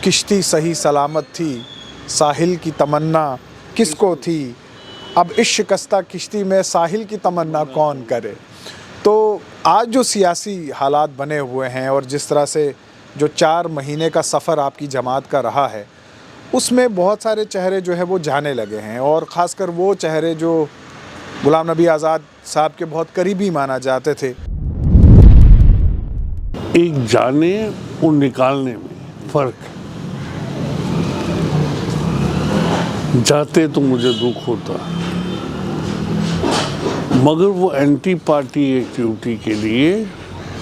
किश्ती सही सलामत थी, साहिल की तमन्ना किसको थी, अब इस शिकस्ता किश्ती में साहिल की तमन्ना कौन करे। तो आज जो सियासी हालात बने हुए हैं और जिस तरह से जो 4 महीने का सफ़र आपकी जमात का रहा है, उसमें बहुत सारे चेहरे जो है वो जाने लगे हैं, और ख़ासकर वो चेहरे जो गुलाम नबी आज़ाद साहब के बहुत करीबी माना जाते थे। एक जाने और निकालने में फ़र्क है। जाते तो मुझे दुख होता, मगर वो एंटी पार्टी एक्टिविटी के लिए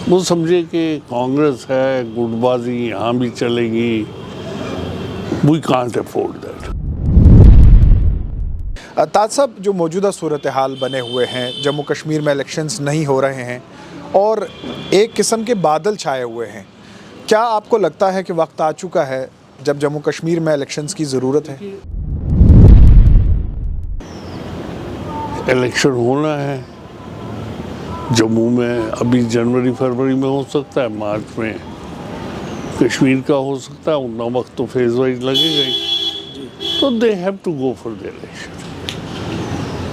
वो समझे कि कांग्रेस है, गुटबाजी यहाँ भी चलेगी, वी कांट अफोर्ड दैट। ताज साहब, जो मौजूदा सूरत हाल बने हुए हैं, जम्मू कश्मीर में इलेक्शंस नहीं हो रहे हैं और एक किस्म के बादल छाए हुए हैं, क्या आपको लगता है कि वक्त आ चुका है जब जम्मू कश्मीर में इलेक्शंस की ज़रूरत है? इलेक्शन होना है जम्मू में, अभी जनवरी फरवरी में हो सकता है, मार्च में कश्मीर का हो सकता है, उतना वक्त तो फेज वाइज लगेगा ही। तो they have to go for the election.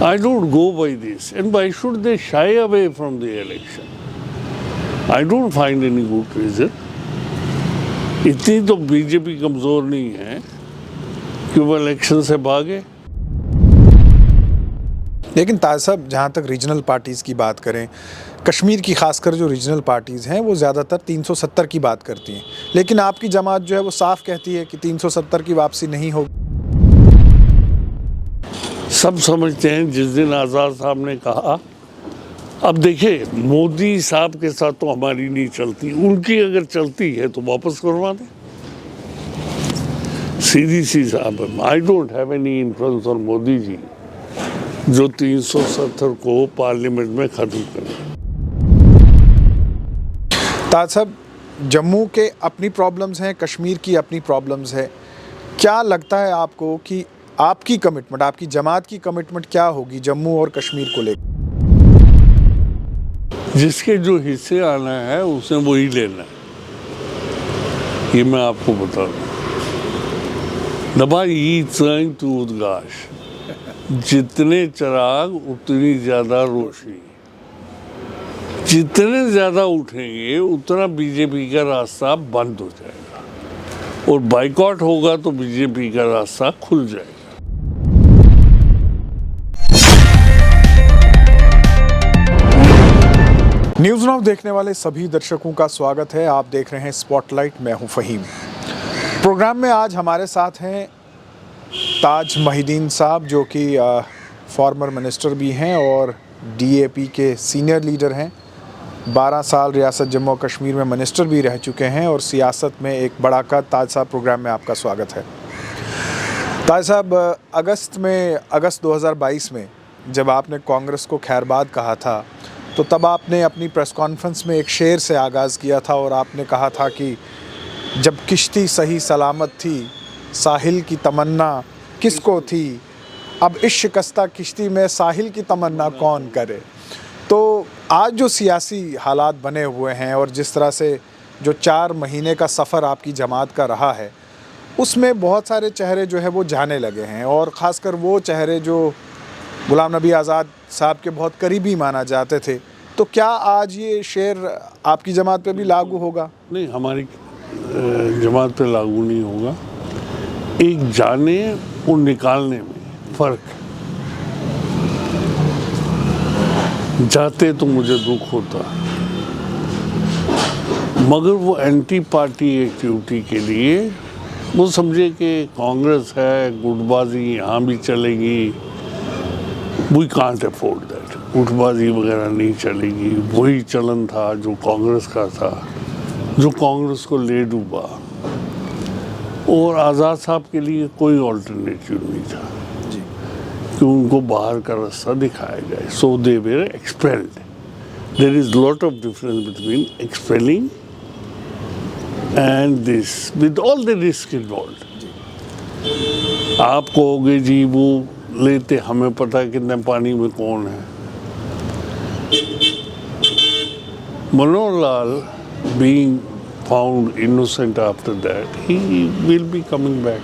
I don't go by this, and why should they shy away from the election? I don't find any good reason. इतनी तो बीजेपी कमज़ोर नहीं है कि वो इलेक्शन से भागे। लेकिन ताज साहब, जहाँ तक रीजनल पार्टीज़ की बात करें, कश्मीर की खासकर जो रीजनल पार्टीज़ हैं वो ज़्यादातर 370 की बात करती हैं, लेकिन आपकी जमात जो है वो साफ कहती है कि 370 की वापसी नहीं होगी। सब समझते हैं जिस दिन आज़ाद साहब ने कहा, अब देखिए मोदी साहब के साथ तो हमारी नहीं चलती, उनकी अगर चलती है तो वापस करवा दें, सीधी सी साहब। I don't have any influence on Modi ji जो 370 को पार्लियामेंट में ख़त्म करें। ताज साहब, जम्मू के अपनी प्रॉब्लम्स हैं, कश्मीर की अपनी प्रॉब्लम्स है, क्या लगता है आपको कि आपकी कमिटमेंट, आपकी जमात की कमिटमेंट क्या होगी जम्मू और कश्मीर को लेकर? जिसके जो हिस्से आना है उसे वही लेना है, ये मैं आपको बता दूं। दबाई ईद टू उद्गाश, जितने चिराग उतनी ज़्यादा रोशनी, जितने ज़्यादा उठेंगे उतना बीजेपी का रास्ता बंद हो जाएगा, और बाइकआउट होगा तो बीजेपी का रास्ता खुल जाएगा। न्यूज़ नाउ देखने वाले सभी दर्शकों का स्वागत है। आप देख रहे हैं स्पॉटलाइट, मैं हूं फ़हीम। प्रोग्राम में आज हमारे साथ हैं ताज महिदीन साहब, जो कि फॉर्मर मिनिस्टर भी हैं और DAP के सीनियर लीडर हैं। 12 साल रियासत जम्मू कश्मीर में मिनिस्टर भी रह चुके हैं और सियासत में एक बड़ा कद। ताज साहब, प्रोग्राम में आपका स्वागत है। ताज साहब, अगस्त 2022 में जब आपने कांग्रेस को खैरबाद कहा था, तो तब आपने अपनी प्रेस कॉन्फ्रेंस में एक शेर से आगाज़ किया था और आपने कहा था कि जब किश्ती सही सलामत थी, साहिल की तमन्ना किसको थी, अब इस शिकस्ता किश्ती में साहिल की तमन्ना कौन करे। तो आज जो सियासी हालात बने हुए हैं और जिस तरह से जो 4 महीने का सफ़र आपकी जमात का रहा है, उसमें बहुत सारे चेहरे जो है वो जाने लगे हैं, और ख़ासकर वो चेहरे जो गुलाम नबी आज़ाद साहब के बहुत करीबी माना जाते थे। तो क्या आज ये शेर आपकी जमात पे भी लागू होगा? नहीं, हमारी जमात पे लागू नहीं होगा। एक जाने और निकालने में फ़र्क है। जाते तो मुझे दुख होता, मगर वो एंटी पार्टी एक्टिविटी के लिए वो समझे कि कांग्रेस है, गुटबाजी यहाँ भी चलेगी, वी कांट अफोर्ड दैट। गुटबाजी वगैरह नहीं चलेगी, वही चलन था जो कांग्रेस का था, जो कांग्रेस को ले डूबा, और आज़ाद साहब के लिए कोई ऑल्टरनेटिव नहीं था कि उनको बाहर का रास्ता दिखाया जाए। So they were expelled. There is lot of difference between expelling and this, with all the risk involved. आप कहोगे जी वो लेते, हमें पता है कितने पानी में कौन है। Mannohar Lal, being found innocent after that, he will be coming back.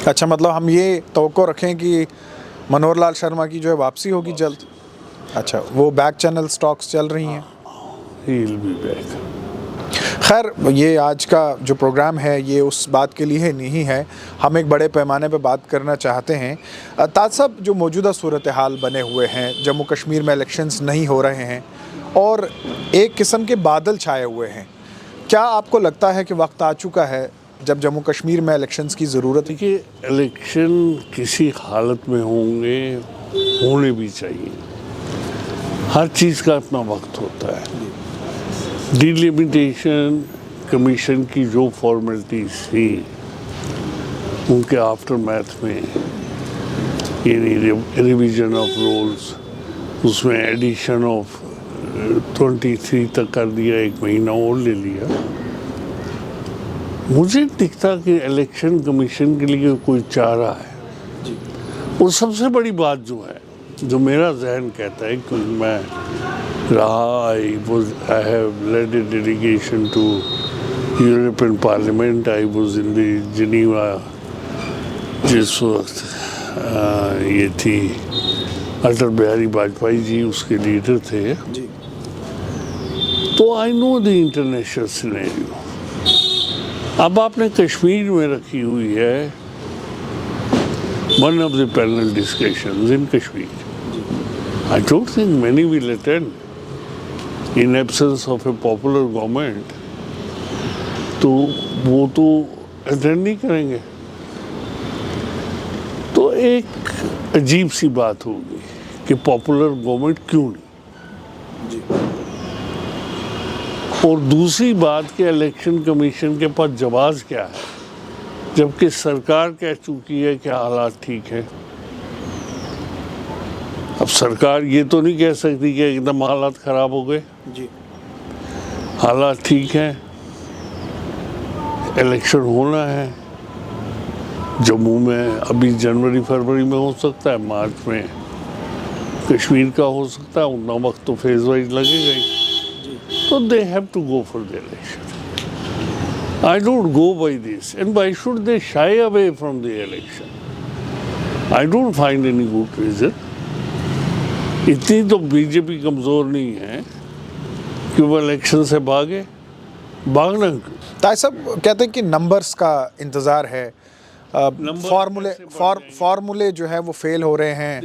अच्छा, मतलब हम ये तवक्को रखें कि मनोहर लाल शर्मा की जो है वापसी होगी जल्द? अच्छा, वो बैक चैनल स्टॉक्स चल रही हैं? He will be back. खैर, ये आज का जो प्रोग्राम है ये उस बात के लिए नहीं है, हम एक बड़े पैमाने पर बात करना चाहते हैं। ताज साहब, जो मौजूदा सूरत हाल बने हुए हैं, जम्मू कश्मीर में इलेक्शंस नहीं हो रहे हैं और एक किस्म के बादल छाए हुए हैं, क्या आपको लगता है कि वक्त आ चुका है जब जम्मू कश्मीर में इलेक्शंस की ज़रूरत है? देखिए, इलेक्शन किसी हालत में होंगे, होने भी चाहिए। हर चीज़ का अपना वक्त होता है। डिलिमिटेशन कमीशन की जो फॉर्मेलिटीज थी, उनके आफ्टर मैथ में यानी रिवीजन ऑफ रोल्स, उसमें एडिशन ऑफ 23 तक कर दिया, 1 महीना और ले लिया। मुझे दिखता कि इलेक्शन कमीशन के लिए कोई चारा है। और सबसे बड़ी बात जो है, जो मेरा जहन कहता है, क्योंकि मैं रहा, I have led a delegation to European Parliament, I was in the Geneva जिस वक्त ये थी अटल बिहारी वाजपेयी जी उसके लीडर थे जी। तो I know the international scenario. अब आपने कश्मीर में रखी हुई है one of the panel discussions in Kashmir. I don't think many will attend in absence of A popular government, तो वो तो अटेंड नहीं करेंगे। तो एक अजीब सी बात होगी कि पॉपुलर गवर्नमेंट क्यों नहीं। जी। और दूसरी बात कि इलेक्शन कमीशन के पास जवाब क्या है, जबकि सरकार कह चुकी है कि हालात ठीक है। अब सरकार ये तो नहीं कह सकती कि एकदम हालात खराब हो गए। जी। हालात ठीक है, इलेक्शन होना है। जम्मू में अभी जनवरी फरवरी में हो सकता है, मार्च में कश्मीर का हो सकता है, उतना वक्त तो फेज वाइज लगेगा ही। तो they have to go for the election. I don't go by this, and why should they shy away from the election? I don't find any good reason. इतनी तो बीजेपी कमज़ोर नहीं है कि वो इलेक्शन से भागना क्यों? ताज साहब कहते हैं कि नंबर्स का इंतज़ार है, फार्मूले जो है वो फेल हो रहे हैं।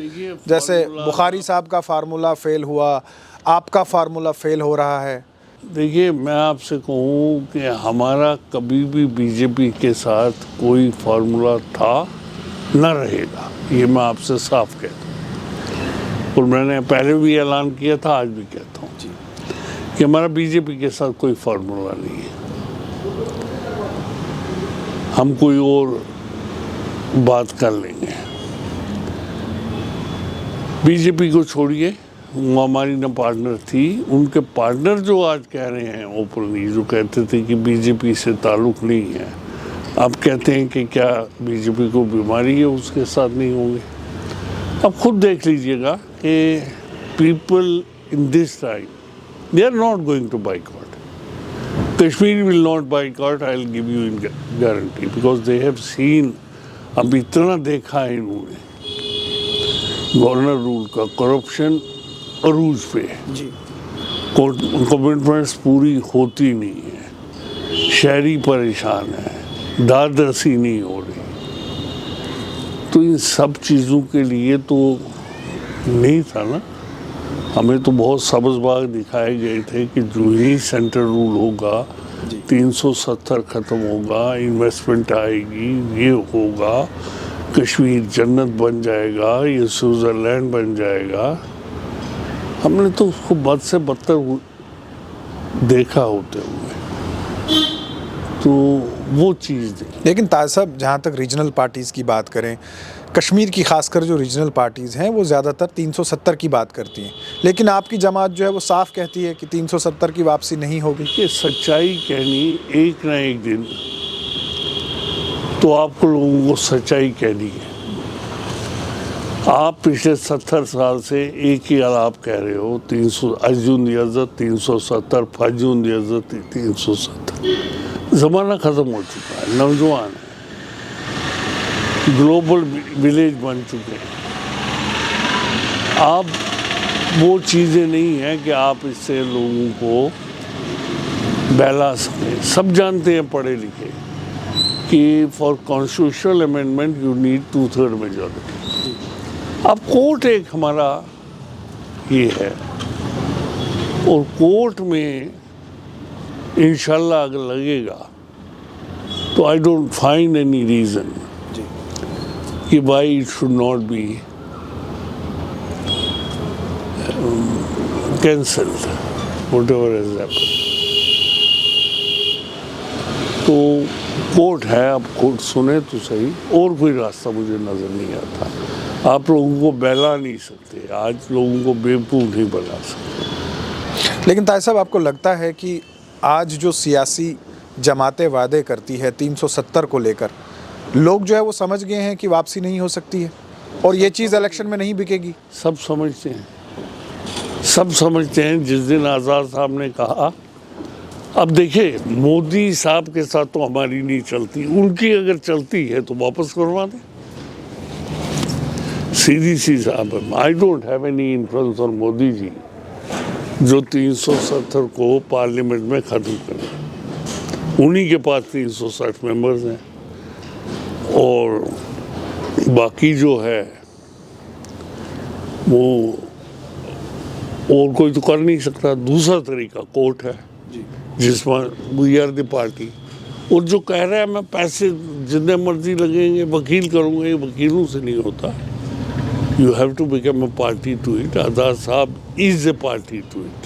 जैसे बुखारी साहब का फार्मूला फेल हुआ, आपका फार्मूला फेल हो रहा है। देखिए, मैं आपसे कहूँ कि हमारा कभी भी बीजेपी के साथ कोई फार्मूला था न रहेगा, ये मैं आपसे साफ कहता हूँ। और मैंने पहले भी ऐलान किया था, आज भी कहता हूँ कि हमारा बीजेपी के साथ कोई फार्मूला नहीं है। हम कोई और बात कर लेंगे। बीजेपी को छोड़िए, वो हमारी न पार्टनर थी। उनके पार्टनर जो आज कह रहे हैं ओपनली, जो कहते थे कि बीजेपी से ताल्लुक़ नहीं है, अब कहते हैं कि क्या बीजेपी को बीमारी है, उसके साथ नहीं होंगे। अब खुद देख लीजिएगा कि people in this time they are not going to boycott. Kashmir will not boycott, I will give you in guarantee, because they have seen, अब इतना देखा है इन्होंने गवर्नर रूल का, करप्शन अरूज पे, कमिटमेंट्स पूरी होती नहीं है, शहरी परेशान है, दादरसी नहीं हो रही। तो इन सब चीज़ों के लिए तो नहीं था ना। हमें तो बहुत सब्ज़ बाग दिखाए गए थे कि जो ही सेंट्रल रूल होगा, 370 ख़त्म होगा, इन्वेस्टमेंट आएगी, ये होगा, कश्मीर जन्नत बन जाएगा, ये स्विट्ज़रलैंड बन जाएगा। हमने तो उसको बद से बदतर देखा होते हुए, तो वो चीज़ नहीं। लेकिन ताज साहब, जहाँ तक रीजनल पार्टीज़ की बात करें, कश्मीर की खासकर जो रीजनल पार्टीज़ हैं वो ज़्यादातर 370 की बात करती हैं, लेकिन आपकी जमात जो है वो साफ कहती है कि 370 की वापसी नहीं होगी। कि सच्चाई कहनी एक ना एक दिन तो आपको लोगों को सच्चाई कहनी है। आप पिछले 70 साल से एक ही आलाप कह रहे हो, 300 अर्जुन दी इज्जत 370, फजून दी इज्जत 370। ज़माना ख़त्म हो चुका है, नौजवान है, ग्लोबल विलेज बन चुके हैं। आप वो चीज़ें नहीं हैं कि आप इससे लोगों को बहला सकें। सब जानते हैं पढ़े लिखे कि for constitutional amendment you need 2/3 majority. अब कोर्ट एक हमारा ये है, और कोर्ट में इंशाल्लाह अगर लगेगा तो I don't find any reason कि why it should not be cancelled whatever has happened. तो कोर्ट है, अब कोर्ट सुने तो सही, और कोई रास्ता मुझे नज़र नहीं आता। आप लोगों को बहला नहीं सकते, आज लोगों को बेवकूफ़ नहीं बना सकते। लेकिन ताहिर साहब, आपको लगता है कि आज जो सियासी जमातें वादे करती है 370 को लेकर, लोग जो है वो समझ गए हैं कि वापसी नहीं हो सकती है और ये चीज़ इलेक्शन में नहीं बिकेगी? सब समझते हैं, सब समझते हैं। जिस दिन आज़ाद साहब ने कहा, अब देखिए मोदी साहब के साथ तो हमारी नहीं चलती, उनकी अगर चलती है तो वापस करवा दें, सीधी सी साहब। I don't have any influence on Modi ji जो 370 को पार्लियामेंट में ख़त्म करें। उन्हीं के पास 360 मेंबर्स हैं, और बाकी जो है वो और कोई तो कर नहीं सकता। दूसरा तरीका कोर्ट है जिसमें वी आर द पार्टी, और जो कह रहा है मैं पैसे जितने मर्जी लगेंगे वकील करूँगा, ये वकीलों से नहीं होता। You have to become a party to it. Azad Saab is a party to it.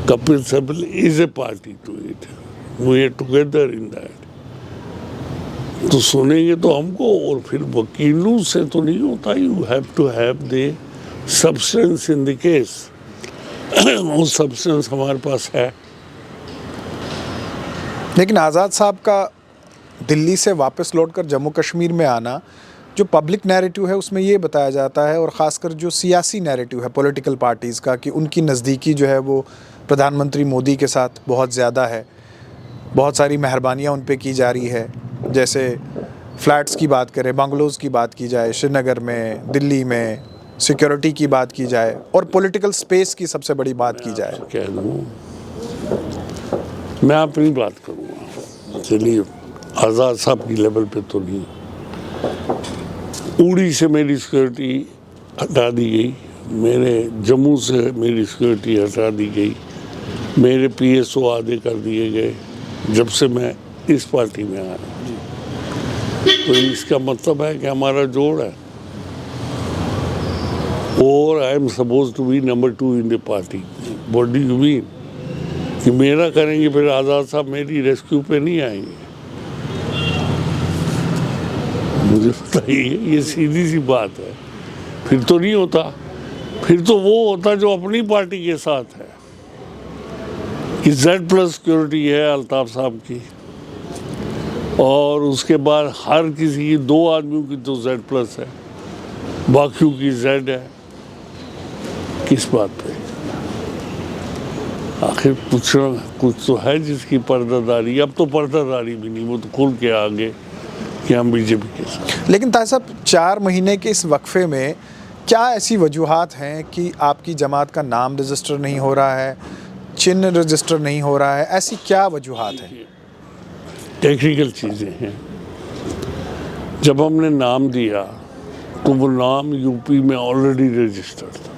Kapil Sibal is a party to it. We are together in that. तो सुनेंगे तो हमको, और फिर वकीलों से तो नहीं होता। You have to have the substance in the case. वो substance हमारे पास है। लेकिन आज़ाद साहब का दिल्ली से वापस लौटकर जम्मू कश्मीर में आना, जो पब्लिक नैरेटिव है उसमें ये बताया जाता है, और ख़ासकर जो सियासी नैरेटिव है पॉलिटिकल पार्टीज़ का, कि उनकी नज़दीकी जो है वो प्रधानमंत्री मोदी के साथ बहुत ज़्यादा है, बहुत सारी मेहरबानियाँ उन पे की जा रही है। जैसे फ्लैट्स की बात करें, बंगलोज़ की बात की जाए, श्रीनगर में, दिल्ली में सिक्योरिटी की बात की जाए, और पॉलिटिकल स्पेस की सबसे बड़ी बात की जाए। कह दूँ, मैं अपनी बात करूँगा, चलिए आज़ाद साहब की लेवल पे तो नहीं। उड़ी से मेरी सिक्योरिटी हटा दी गई, मेरे जम्मू से मेरी सिक्योरिटी हटा दी गई, मेरे PSO आधे कर दिए गए जब से मैं इस पार्टी में आया। तो इसका मतलब है कि हमारा जोड़ है, और I am suppose to be number 2 in the party. What do you mean कि मेरा करेंगे फिर आज़ाद साहब मेरी रेस्क्यू पे नहीं आएंगे? मुझे बताइए, ये सीधी सी बात है। फिर तो नहीं होता, फिर तो वो होता जो अपनी पार्टी के साथ है कि Z+ सिक्योरिटी है अल्ताफ साहब की, और उसके बाद हर किसी की 2 आदमियों की तो Z+ है, बाकियों की Z है। किस बात पे? आखिर पूछना कुछ तो है जिसकी पर्दादारी। अब तो पर्दादारी भी नहीं, वो तो खुल के आगे कि हम बीजेपी के साथ। लेकिन ताहिर साहब, 4 महीने के इस वक्फे में क्या ऐसी वजूहात हैं कि आपकी जमात का नाम रजिस्टर नहीं हो रहा है, चिन्ह रजिस्टर नहीं हो रहा है, ऐसी क्या वजूहात हैं? टेक्निकल चीज़ें हैं। जब हमने नाम दिया तो वो नाम यूपी में ऑलरेडी रजिस्टर्ड था।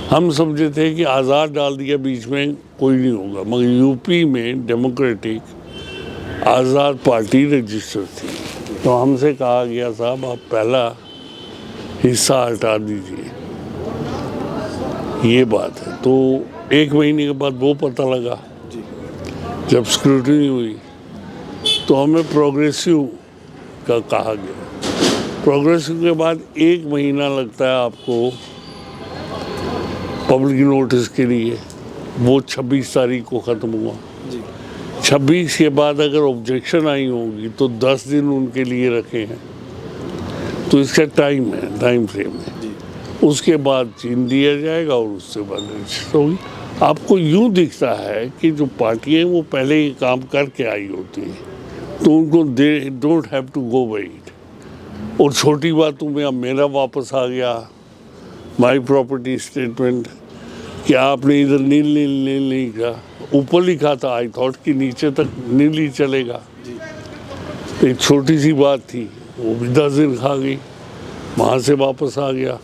हम समझे थे कि आज़ाद डाल दिया बीच में कोई नहीं होगा, मगर यूपी में डेमोक्रेटिक आज़ाद पार्टी रजिस्टर थी। तो हमसे कहा गया साहब आप पहला हिस्सा हटा दीजिए, ये बात है। तो 1 महीने के बाद वो पता लगा, जब स्क्रूटनी हुई तो हमें प्रोग्रेसिव का कहा गया। प्रोग्रेसिव के बाद 1 महीना लगता है आपको पब्लिक नोटिस के लिए, वो 26 तारीख को ख़त्म हुआ। 26 के बाद अगर ऑब्जेक्शन आई होगी तो 10 दिन उनके लिए रखे हैं, तो इसका टाइम है, टाइम फ्रेम है। उसके बाद चीन दिया जाएगा और उसके बाद रजिस्टर होगी। आपको यूं दिखता है कि जो पार्टियां वो पहले ही काम करके आई होती हैं, तो उनको they don't have to go wait. और छोटी बातों में अब मेरा वापस आ गया माई प्रॉपर्टी स्टेटमेंट कि आपने इधर नील नील नील नहीं लिखा, ऊपर लिखा था, आई थॉट कि नीचे तक नील ही चलेगा। एक छोटी सी बात थी, वो भी 10 दिन खा गई, वहाँ से वापस आ गया,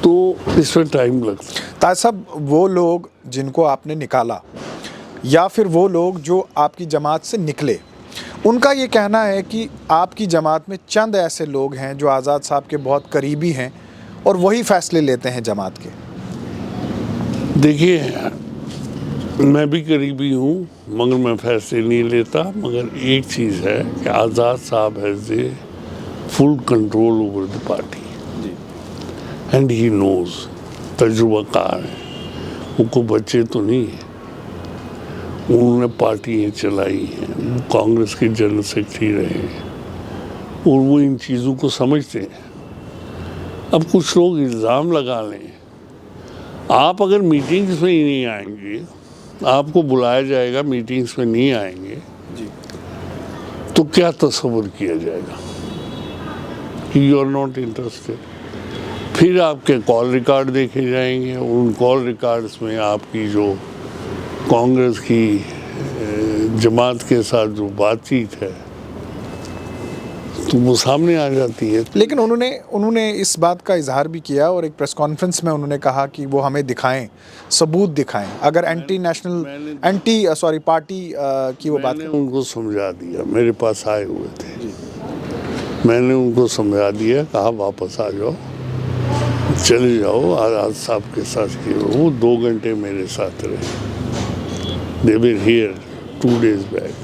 तो इसमें टाइम लगता है। ताज साहब, वो लोग जिनको आपने निकाला या फिर वो लोग जो आपकी जमात से निकले, उनका ये कहना है कि आपकी जमात में चंद ऐसे लोग हैं जो आज़ाद साहब के बहुत करीबी हैं और वही फैसले लेते हैं जमात के। देखिए, मैं भी करीबी हूँ मगर मैं फैसले नहीं लेता। मगर एक चीज़ है कि आज़ाद साहब has a full control over the party and he knows, तजुर्बाकार है, उनको बच्चे तो नहीं है, उन्होंने पार्टियाँ चलाई हैं, वो कांग्रेस के जनरल सेक्रेटरी रहे हैं और वो इन चीज़ों को समझते हैं। अब कुछ लोग इल्ज़ाम लगा लें, आप अगर मीटिंग्स में ही नहीं आएंगे, आपको बुलाया जाएगा, मीटिंग्स में नहीं आएंगे तो क्या तस्वर किया जाएगा कि यू आर नॉट इंटरेस्टेड। फिर आपके कॉल रिकॉर्ड देखे जाएंगे और उन कॉल रिकॉर्ड्स में आपकी जो कांग्रेस की जमात के साथ जो बातचीत है तो वो सामने आ जाती है। लेकिन उन्होंने इस बात का इजहार भी किया और एक प्रेस कॉन्फ्रेंस में उन्होंने कहा कि वो हमें दिखाएं, सबूत दिखाएं। अगर पार्टी की वो बात, मैंने उनको समझा दिया, मेरे पास आए हुए थे, मैंने उनको समझा दिया, कहा वापस आ जाओ, चले जाओ आज़ाद साहब के साथ किए। वो 2 घंटे मेरे साथ रहे, दे वर हियर 2 days बैक।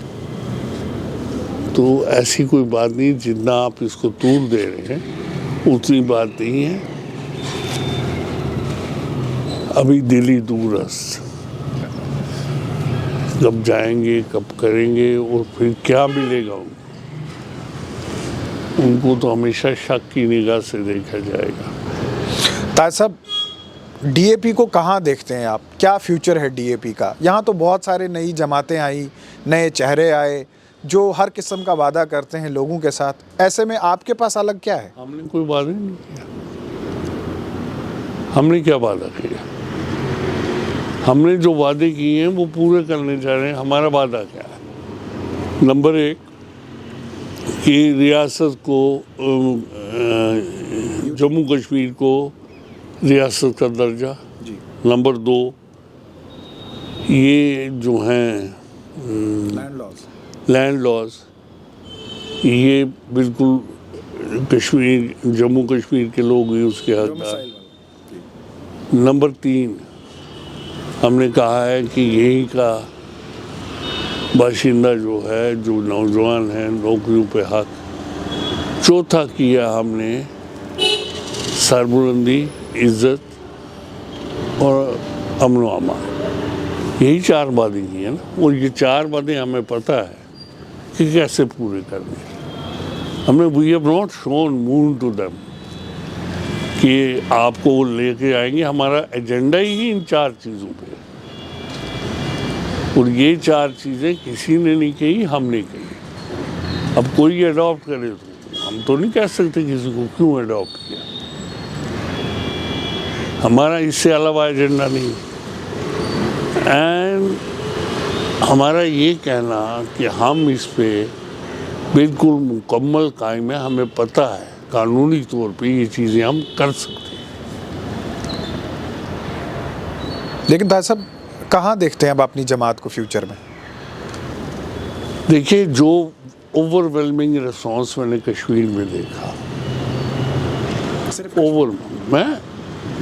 तो ऐसी कोई बात नहीं, जितना आप इसको तूल दे रहे हैं उतनी बात नहीं है। अभी दिल्ली दूरस्थ, कब जाएंगे, कब करेंगे और फिर क्या मिलेगा उनको तो हमेशा शक की निगाह से देखा जाएगा। ताज साहब, डीएपी को कहाँ देखते हैं आप? क्या फ्यूचर है डीएपी का? यहाँ तो बहुत सारे नई जमातें आई, नए चेहरे आए जो हर किस्म का वादा करते हैं लोगों के साथ। ऐसे में आपके पास अलग क्या है? हमने कोई वादा नहीं किया। हमने क्या वादा किया? हमने जो वादे किए हैं वो पूरे करने जा रहे हैं। हमारा वादा क्या है? नंबर 1 कि रियासत को, जम्मू कश्मीर को रियासत का दर्जा। नंबर 2, ये जो हैं लैंड लॉज, ये बिल्कुल कश्मीर, जम्मू कश्मीर के लोग ही उसके हकदार। नंबर 3, हमने कहा है कि यहीं का बाशिंदा जो है, जो नौजवान है, नौकरियों पे हक। चौथा किया हमने सरबुलंदी, इज्जत और अमन व अमान। यही 4 बातें की है ना, और ये 4 बातें हमें पता है कि कैसे पूरे करने। हमने we have not shown moon to them कि आपको लेके आएंगे। हमारा एजेंडा ही इन 4 चीज़ों पे है और ये 4 चीज़ें किसी ने नहीं कही, हमने कही। अब कोई अडॉप्ट करे तो हम तो नहीं कह सकते किसी को क्यों अडॉप्ट किया। हमारा इससे अलावा एजेंडा नहीं। एंड हमारा ये कहना कि हम इस पे बिल्कुल मुकम्मल कायम है, हमें पता है कानूनी तौर पे ये चीज़ें हम कर सकते हैं। लेकिन ताज साहब, कहाँ देखते हैं अब अपनी जमात को फ्यूचर में? देखिए, जो ओवरवेलमिंग रिस्पॉन्स मैंने कश्मीर में देखा, मैं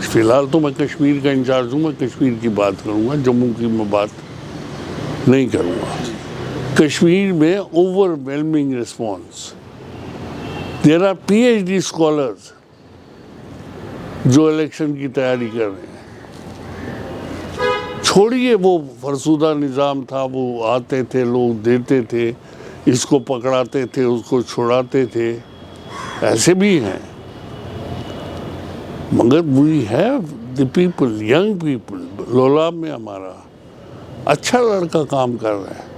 फ़िलहाल तो मैं कश्मीर का इंचार्ज हूँ, मैं कश्मीर की बात करूँगा, जम्मू की मैं बात नहीं करूँगा। कश्मीर में overwhelming response. There are PhD scholars जो इलेक्शन की तैयारी कर रहे हैं। छोड़िए वो फरसुदा निज़ाम था, वो आते थे, लोग देते थे, इसको पकड़ाते थे, उसको छुड़ाते थे, ऐसे भी हैं। मगर we have the people, young people, Lolab में हमारा अच्छा लड़का काम कर रहा है।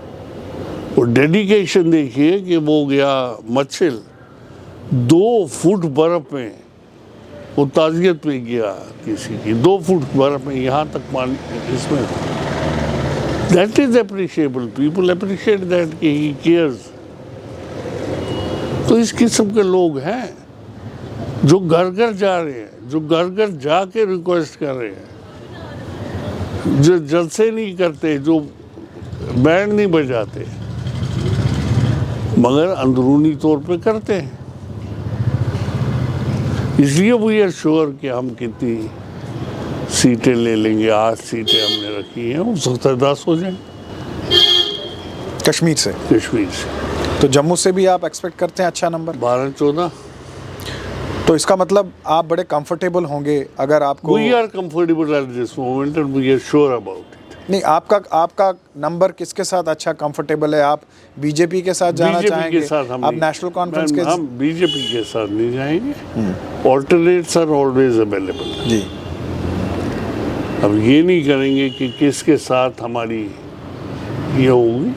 और डेडिकेशन देखिए कि वो गया मच्छिल 2 फुट बर्फ में, वो ताजियत पे गया किसी की, 2 फुट बर्फ में, यहाँ तक पानी इसमें। That is appreciable, people appreciate that कि ही केयर्स। तो इस किस्म के लोग हैं जो घर घर जा रहे हैं, जो घर घर जाके रिक्वेस्ट कर रहे हैं, जो जलसे नहीं करते, जो बैंड नहीं बजाते, मगर अंदरूनी तौर पे करते हैं। इसलिए वी आर श्योर कि हम कितनी सीटें ले लेंगे। 8 सीटें हमने रखी हैं, हो सकता है 10 हो जाए कश्मीर से। कश्मीर से तो जम्मू से भी आप एक्सपेक्ट करते हैं अच्छा नंबर? 12-14। तो इसका मतलब आप बड़े कंफर्टेबल होंगे अगर आपको। We are comfortable at this moment and we are sure about it. नहीं, आपका नंबर किसके साथ अच्छा कंफर्टेबल है? आप बीजेपी के साथ जाना चाहेंगे? के साथ हम आप नेशनल कॉन्फ्रेंस के? हम बीजेपी के साथ नहीं जाएंगे। ऑल्टरनेट्स आर ऑलवेज अवेलेबल जी। अब ये नहीं करेंगे कि किसके साथ हमारी ये होगी,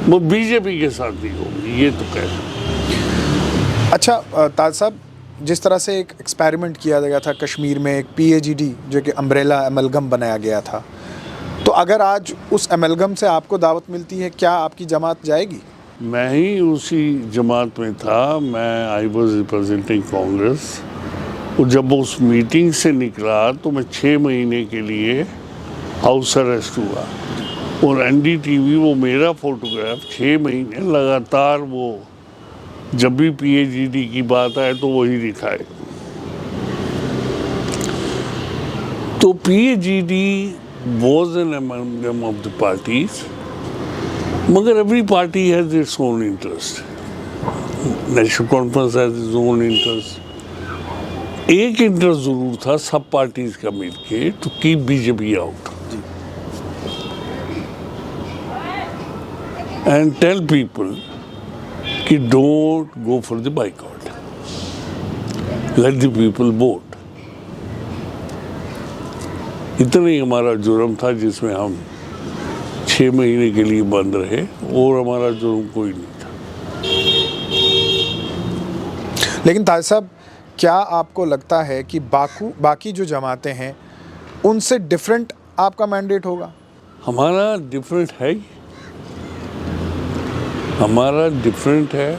वो बीजेपी के साथ नहीं होगी, ये तो कह। अच्छा ताज साहब, जिस तरह से एक एक्सपेरिमेंट किया गया था कश्मीर में, एक PAGD जो कि अम्ब्रेला एमलगम बनाया गया था, तो अगर आज उस एमलगम से आपको दावत मिलती है, क्या आपकी जमात जाएगी? मैं ही उसी जमात में था, मैं आई वॉज रिप्रेजेंटिंग कांग्रेस। और जब उस मीटिंग से निकला तो मैं 6 महीने के लिए हाउस अरेस्ट हुआ। और NDTV वो मेरा फोटोग्राफ 6 महीने लगातार, वो जब भी PAGD की बात आए तो वही दिखाए। तो PAGD was an amalgam of the parties, मगर every party has its own interest. National Conference has its own interest. एक इंटरेस्ट जरूर था सब पार्टीज का मिलके, to keep BJP out and tell people कि don't go for the boycott, let the people vote. इतना ही हमारा जुर्म था जिसमें हम 6 महीने के लिए बंद रहे, और हमारा जुर्म कोई नहीं था। लेकिन ताज साहब, क्या आपको लगता है कि बाकी जो जमातें हैं उनसे डिफरेंट आपका मैंडेट होगा? हमारा डिफरेंट है, हमारा डिफरेंट है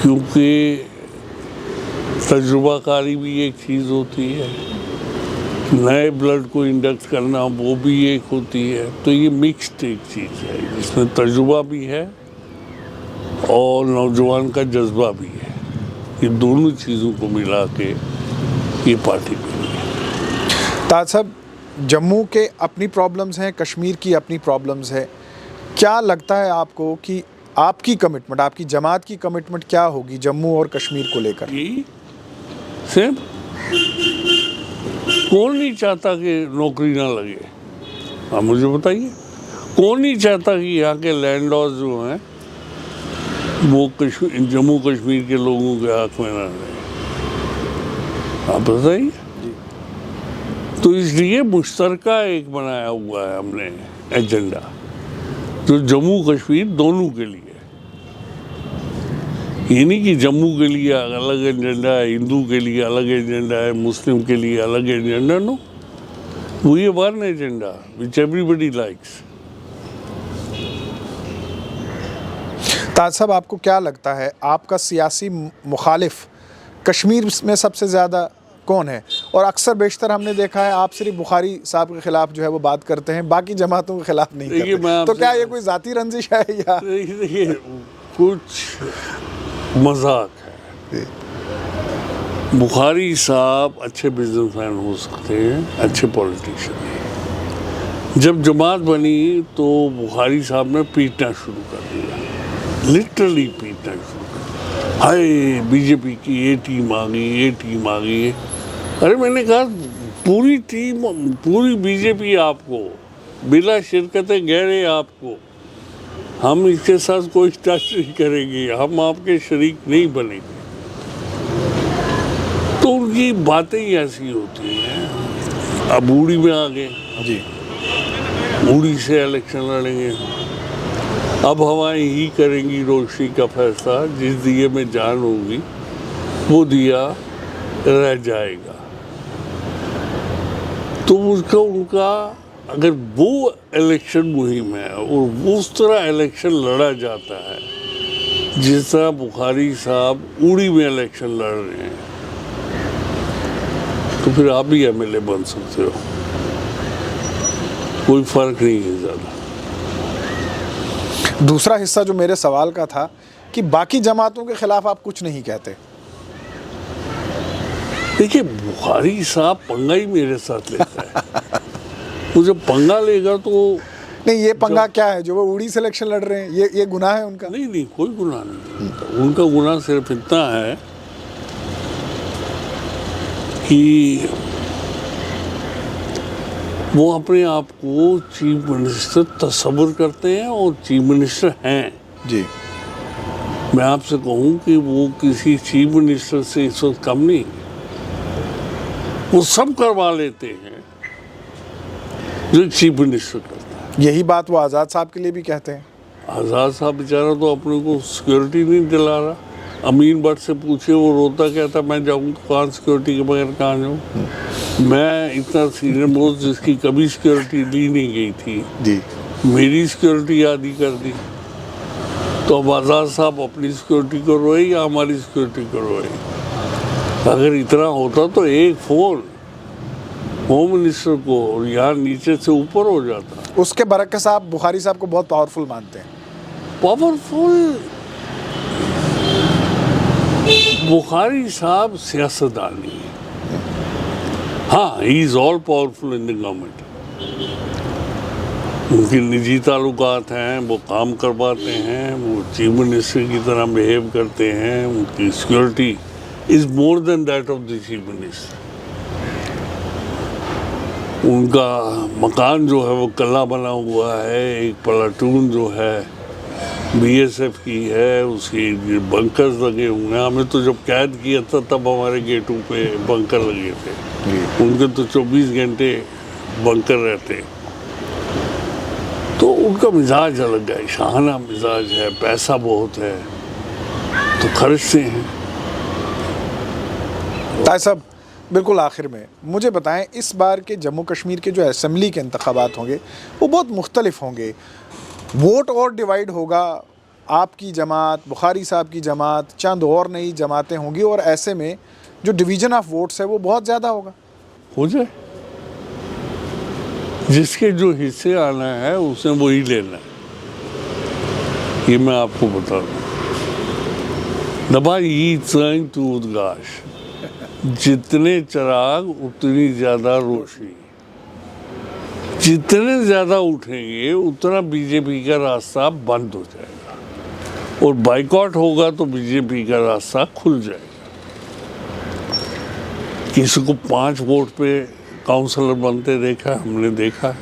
क्योंकि तजुर्बाकारी भी एक चीज़ होती है, नए ब्लड को इंडक्ट करना वो भी एक होती है। तो ये मिक्स्ड एक चीज़ है जिसमें तजुर्बा भी है और नौजवान का जज्बा भी है। ये दोनों चीज़ों को मिला के ये पार्टी बनी है। ताज साहब, जम्मू के अपनी प्रॉब्लम्स हैं, कश्मीर की अपनी प्रॉब्लम्स है। क्या लगता है आपको कि आपकी कमिटमेंट, आपकी जमात की कमिटमेंट क्या होगी जम्मू और कश्मीर को लेकर? यही सिर्फ कौन नहीं चाहता कि नौकरी ना लगे? आप मुझे बताइए, कौन नहीं चाहता कि यहाँ के लैंड लॉज जो हैं वो जम्मू कश्मीर के लोगों के हक में ना रहे? आप बताइए। तो इसलिए मुश्तरका एक बनाया हुआ है हमने एजेंडा, जो जम्मू कश्मीर दोनों के लिए। ये नहीं कि जम्मू के लिए अलग एजेंडा है, हिंदू के लिए अलग एजेंडा है, मुस्लिम के लिए अलग agenda. No, we have one agenda which everybody likes. Taj साहब, आपको क्या लगता है आपका सियासी मुखालिफ कश्मीर में सबसे ज़्यादा कौन है? और अक्सर बेशतर हमने देखा है आप सिर्फ बुखारी साहब के खिलाफ जो है वो बात करते हैं, बाकी जमातों के खिलाफ नहीं करते। तो क्या ये कोई जाती रंजिश है या? देखिए, कुछ मजाक है। बुखारी साहब अच्छे बिजनेसमैन हो सकते हैं, अच्छे पॉलिटिशियन हैं। जब जमात बनी तो बुखारी साहब ने पीटना शुरू कर दिया, लिटरली पीटना शुरू कर दिया। हाय बीजेपी की ये टीम आ गई, ये टीम आ गई। अरे मैंने कहा पूरी टीम, पूरी बीजेपी आपको बिला शिरकत गहरे आपको, हम इसके साथ कोई टच नहीं करेंगे, हम आपके शरीक नहीं बनेंगे। तो उनकी बातें ही ऐसी होती हैं। अब उड़ी में आ गए जी। उड़ी से इलेक्शन लड़ेंगे। अब हवाएं ही करेंगी रोशनी का फैसला, जिस दिए में जान होगी वो दिया रह जाएगा। तो उसका उनका अगर वो इलेक्शन मुहिम है और उस तरह इलेक्शन लड़ा जाता है जिस तरह बुखारी साहब उड़ी में इलेक्शन लड़ रहे हैं, तो फिर आप भी एमएलए बन सकते हो, कोई फर्क नहीं है ज़्यादा। दूसरा हिस्सा जो मेरे सवाल का था कि बाकी जमातों के खिलाफ आप कुछ नहीं कहते। देखिए, बुखारी साहब पंगा ही मेरे साथ लेता है। वो जब पंगा लेगा तो नहीं, ये पंगा क्या है जो वो उड़ी से इलेक्शन लड़ रहे हैं? ये गुनाह है उनका? नहीं, कोई गुनाह नहीं। उनका गुनाह सिर्फ इतना है कि वो अपने आप को चीफ मिनिस्टर तस्वुर करते हैं और चीफ मिनिस्टर हैं। जी। मैं आपसे कहूं कि वो किसी चीफ मिनिस्टर से इस वक्त कम नहीं, वो सब करवा लेते हैं जो चीफ मिनिस्टर करता है। यही बात वो आज़ाद साहब के लिए भी कहते हैं। आज़ाद साहब बेचारा तो अपने को सिक्योरिटी नहीं दिला रहा। अमीन भट्ट से पूछे, वो रोता कहता मैं जाऊँ तो कहाँ सिक्योरिटी के बगैर कहाँ जाऊँ। मैं इतना सीनियर मोस्ट जिसकी कभी सिक्योरिटी ली नहीं गई थी जी, मेरी सिक्योरिटी आदि कर दी, तो अब आज़ाद साहब अपनी सिक्योरिटी को रोए या हमारी सिक्योरिटी को रोए? अगर इतना होता तो एक फ़ोन होम मिनिस्टर को और यहाँ नीचे से ऊपर हो जाता। उसके बरक्स साहब बुखारी साहब को बहुत पावरफुल मानते हैं। पावरफुल? बुखारी साहब सियासतदान नहीं है। हाँ, he is all powerful in the government. उनके निजी ताल्लुकात हैं, वो काम करवाते हैं, वो चीफ मिनिस्टर की तरह बिहेव करते हैं, उनकी security is more than that of the chief minister. उनका मकान जो है वो कला बना हुआ है, एक प्लाटून जो है बीएसएफ की है, उसकी बंकर्स लगे हुए हैं। हमें तो जब कैद किया था तब हमारे गेटों पे बंकर लगे थे, उनके तो 24 घंटे बंकर रहते। तो उनका मिजाज अलग है, शाहाना मिजाज है, पैसा बहुत है तो खर्चते हैं। ताई साहब, बिल्कुल आखिर में मुझे बताएं, इस बार के जम्मू कश्मीर के जो असेंबली के इंतखाबात होंगे वो बहुत मुख्तलिफ होंगे, वोट और डिवाइड होगा। आपकी जमात, बुखारी साहब की जमात, चंद और नई जमातें होंगी और ऐसे में जो डिवीज़न ऑफ वोट्स है वो बहुत ज़्यादा होगा। हो जाए, जिसके जो हिस्से आना है उसने वही लेना है, ये मैं आपको बता दूँ। दबाई ईद टू उदगाश, जितने चिराग उतनी ज़्यादा रोशनी। जितने ज़्यादा उठेंगे उतना बीजेपी का रास्ता बंद हो जाएगा और बाइकआउट होगा तो बीजेपी का रास्ता खुल जाएगा। किसी को 5 वोट पे काउंसलर बनते देखा है, हमने देखा है।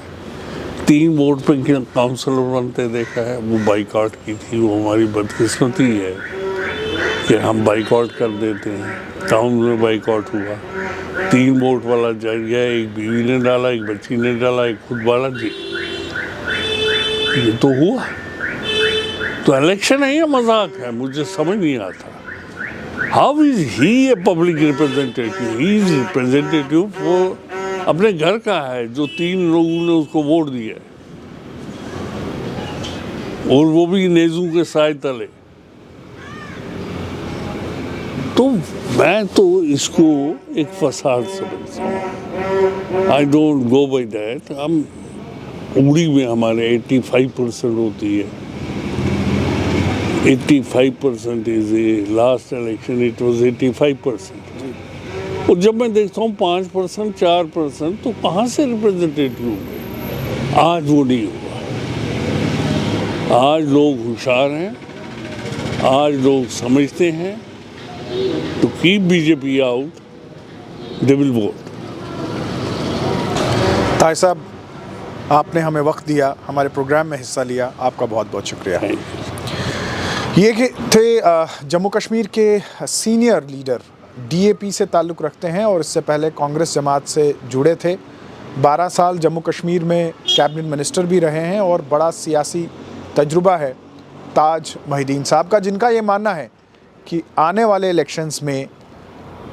3 वोट पे काउंसलर बनते देखा है, वो बाइकआउट की थी। वो हमारी बदकिस्मती है कि हम बाइकआउट कर देते हैं। टाउन में बाइकआउट हुआ, 3 वोट वाला जज गया, एक बीवी ने डाला, एक बच्ची ने डाला, एक खुद वाला जी। ये तो हुआ। तो इलेक्शन है या मजाक है, मुझे समझ नहीं आता। How is he a public representative? He is representative, वो अपने घर का है जो 3 लोगों ने उसको वोट दिया है, और वो भी नेजू के साए तले। तो मैं तो इसको एक फसाद समझता हूँ। आई डोंट गो बाई दैट। हम उड़ी में हमारे 85% होती है। 85% is last election it was 85%। और जब मैं देखता हूँ 5% 4%, तो कहाँ से रिप्रेजेंटेटिव होंगे? आज वो नहीं होगा। आज लोग होशियार हैं, आज लोग समझते हैं। To keep BJP out, they will vote. ताई साहब, आपने हमें वक्त दिया, हमारे प्रोग्राम में हिस्सा लिया, आपका बहुत बहुत शुक्रिया। ये थे जम्मू कश्मीर के सीनियर लीडर डीएपी से ताल्लुक़ रखते हैं और इससे पहले कांग्रेस जमात से जुड़े थे। 12 साल जम्मू कश्मीर में कैबिनेट मिनिस्टर भी रहे हैं और बड़ा सियासी तजुर्बा है ताज मोहिद्दीन साहब का, जिनका ये मानना है कि आने वाले इलेक्शंस में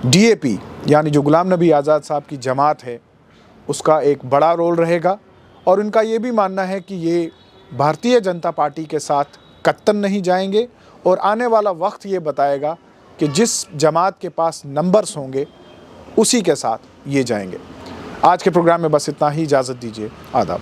डीएपी यानी जो गुलाम नबी आज़ाद साहब की जमात है उसका एक बड़ा रोल रहेगा। और उनका ये भी मानना है कि ये भारतीय जनता पार्टी के साथ कत्तन नहीं जाएंगे और आने वाला वक्त ये बताएगा कि जिस जमात के पास नंबर्स होंगे उसी के साथ ये जाएंगे। आज के प्रोग्राम में बस इतना ही, इजाज़त दीजिए, आदाब।